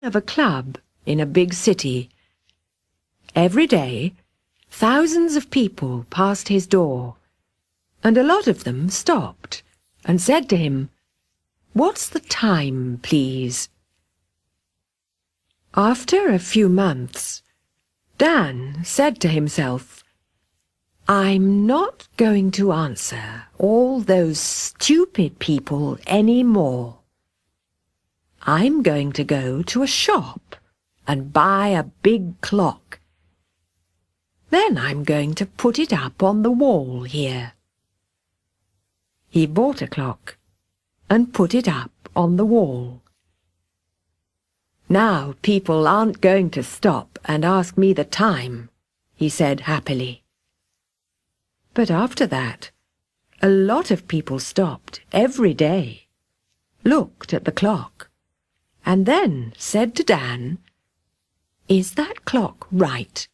of a club in a big city. Every day, thousands of people passed his door, and a lot of them stopped and said to him, "What's the time, please?" After a few months, Dan said to himself, "I'm not going to answer all those stupid people any more. I'm going to go to a shop and buy a big clock. Then I'm going to put it up on the wall here." He bought a clock and put it up on the wall. "Now people aren't going to stop and ask me the time," he said happily. But after that, a lot of people stopped every day, looked at the clock, and then said to Dan, "Is that clock right?"